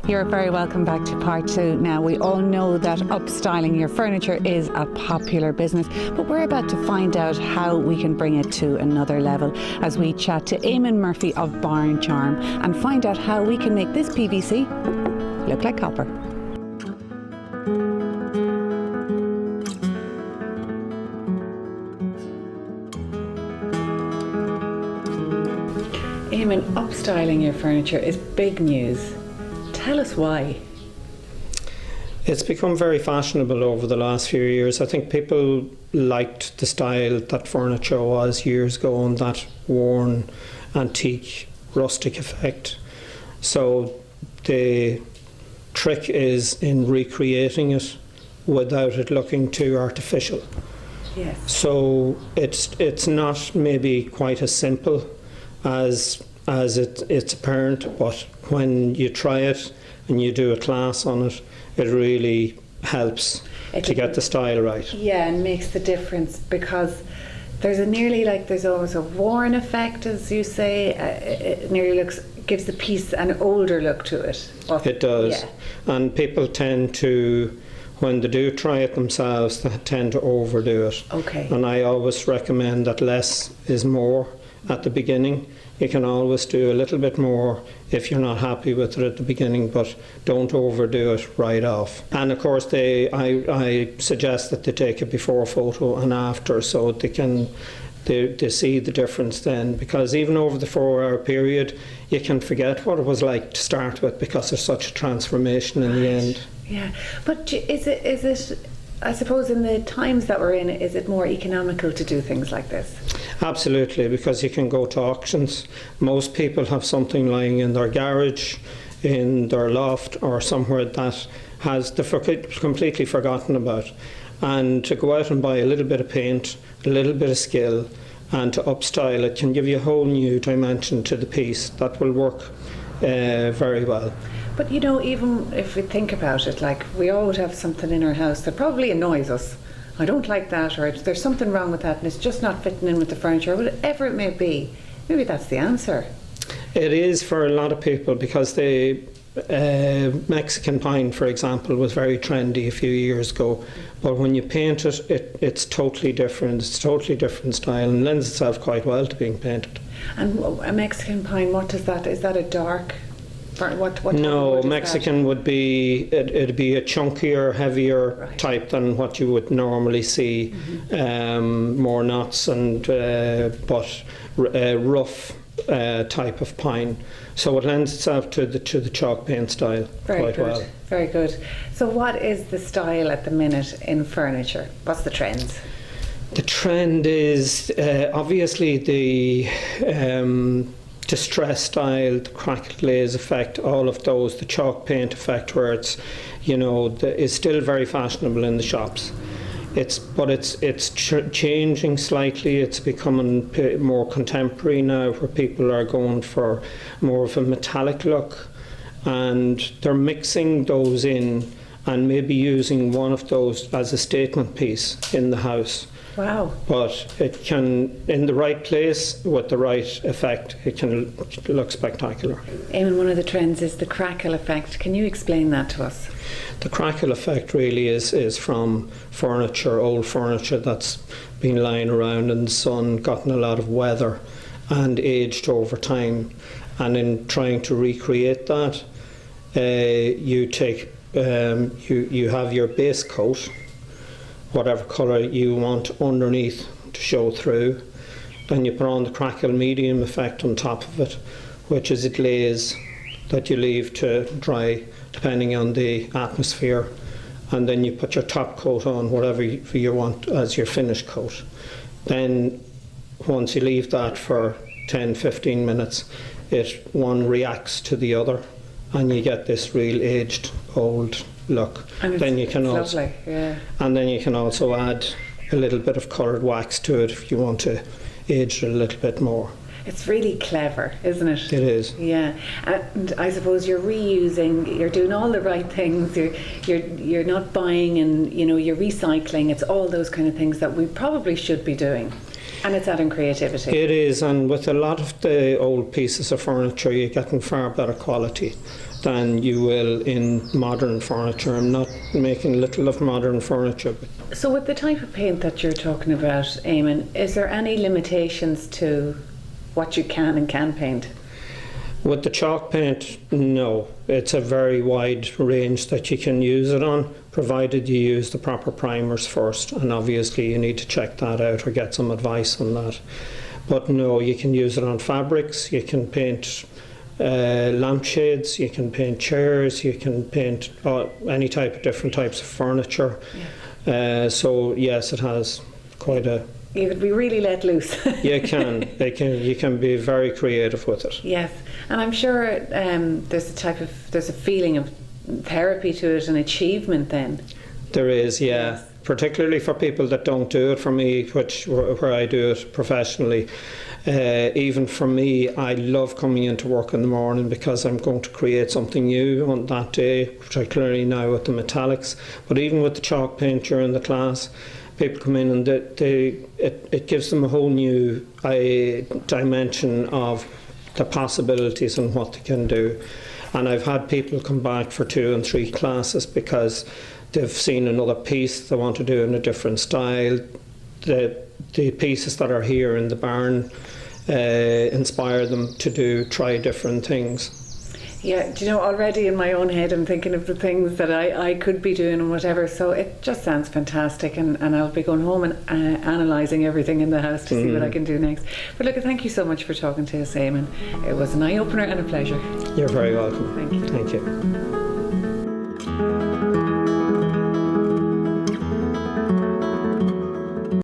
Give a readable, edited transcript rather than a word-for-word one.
You're very welcome back to part two. Now, we all know that upstyling your furniture is a popular business, but we're about to find out how we can bring it to another level as we chat to Eamon Murphy of Barn Charm and find out how we can make this PVC look like copper. Eamon, upstyling your furniture is big news. Tell us why. It's become very fashionable over the last few years. I think people liked the style that furniture was years ago and that worn, antique, rustic effect. So the trick is in recreating it without it looking too artificial. Yes. So it's not maybe quite as simple as it's apparent, but when you try it and you do a class on it, it really helps to get the style right. Yeah, and makes the difference, because there's there's always a worn effect, as you say. It nearly gives the piece an older look to it. It does. Yeah. And people tend to, when they do try it themselves, they tend to overdo it. Okay. And I always recommend that less is more at the beginning. You can always do a little bit more if you're not happy with it at the beginning, but don't overdo it right off. And of course, I suggest that they take a before photo and after, so they see the difference then, because even over the 4-hour period, you can forget what it was like to start with, because there's such a transformation in the end. Yeah, but is it? I suppose in the times that we're in, is it more economical to do things like this? Absolutely, because you can go to auctions. Most people have something lying in their garage, in their loft, or somewhere that they're completely forgotten about. And to go out and buy a little bit of paint, a little bit of skill, and to upstyle it can give you a whole new dimension to the piece that will work very well. But you know, even if we think about it, like, we all would have something in our house that probably annoys us. I don't like that, or there's something wrong with that and it's just not fitting in with the furniture, whatever it may be. Maybe that's the answer. It is for a lot of people, because the Mexican pine, for example, was very trendy a few years ago. But when you paint it, it's totally different. It's a totally different style and lends itself quite well to being painted. And a Mexican pine, what does that? Is that a dark? No, Mexican would be, it'd be a chunkier, heavier type than what you would normally see. More knots and but rough type of pine. So it lends itself to the chalk paint style quite well. Very good. So what is the style at the minute in furniture? What's the trends? The trend is obviously the distress style, the crackle glaze effect, all of those, the chalk paint effect, where it's, is still very fashionable in the shops. It's changing slightly. It's becoming more contemporary now, where people are going for more of a metallic look, and they're mixing those in and maybe using one of those as a statement piece in the house. Wow. But it can, in the right place with the right effect, it can look spectacular. Eamon, one of the trends is the crackle effect. Can you explain that to us? The crackle effect really is from furniture, old furniture that's been lying around in the sun, gotten a lot of weather and aged over time. And in trying to recreate that, you take, you have your base coat, whatever colour you want underneath to show through. Then you put on the crackle medium effect on top of it, which is a glaze that you leave to dry depending on the atmosphere. And then you put your top coat on, whatever you want as your finish coat. Then once you leave that for 10-15 minutes, one reacts to the other and you get this real aged old look. And then you can also, lovely, yeah. And then you can also add a little bit of coloured wax to it if you want to age it a little bit more. It's really clever, isn't it? It is. Yeah, and I suppose you're reusing. You're doing all the right things. You're not buying, and you're recycling. It's all those kind of things that we probably should be doing. And it's adding creativity. It is, and with a lot of the old pieces of furniture, you're getting far better quality. than you will in modern furniture. I'm not making little of modern furniture. So with the type of paint that you're talking about, Eamon, is there any limitations to what you can and can't paint? With the chalk paint, no. It's a very wide range that you can use it on, provided you use the proper primers first, and obviously you need to check that out or get some advice on that. But no, you can use it on fabrics, you can paint lampshades, you can paint chairs, you can paint any type of different types of furniture. Yeah. So yes, it has quite a... You could be really let loose. You can be very creative with it. Yes, and I'm sure there's a feeling of therapy to it and achievement then. There is, yeah. Yes. Particularly for people that don't do it for me, where I do it professionally. Even for me, I love coming into work in the morning because I'm going to create something new on that day, particularly now with the metallics. But even with the chalk paint during the class, people come in and it gives them a whole new dimension of the possibilities and what they can do. And I've had people come back for 2 and 3 classes because they've seen another piece they want to do in a different style. The pieces that are here in the barn inspire them to try different things. Yeah, do you know, already in my own head I'm thinking of the things that I could be doing and whatever, so it just sounds fantastic, and I'll be going home and analysing everything in the house to see what I can do next. But look, thank you so much for talking to us, Eamon. It was an eye-opener and a pleasure. You're very welcome. Thank you. Thank you.